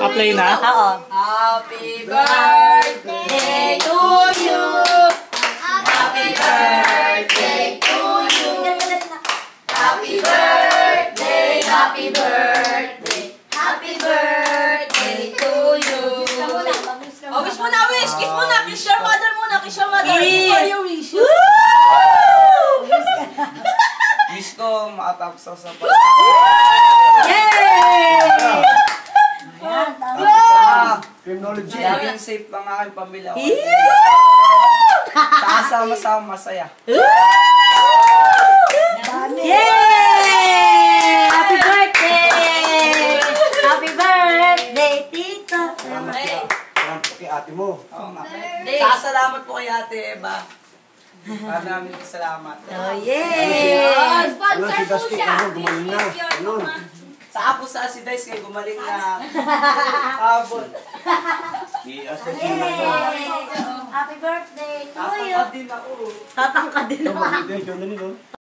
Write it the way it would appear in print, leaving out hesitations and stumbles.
Apply na? Oo. Happy birthday to you. Happy birthday to you. Happy birthday, happy birthday. Happy birthday to you. Oh, wish mo na, wish. Kiss mo na. Kiss your mother muna. Kiss your mother. Before you wish. Wish ko makatapos ako sa Yay! criminology. Laging safe ang aking pamilya. Saka sama-sama masaya. Yay! Happy birthday! Happy birthday, Tito! Salamat kay ate mo. Saka salamat po kay Ate Eva. Maraming salamat. Oh, yay! Ano si Dusty? Ano, gumaling na. Ano? Saka po sa si Dice kayo gumaling na habol. I-assess mo na yun. Happy birthday to you! Tatangkad din ako. Tatangkad din Ito, ako. mag-video na nito.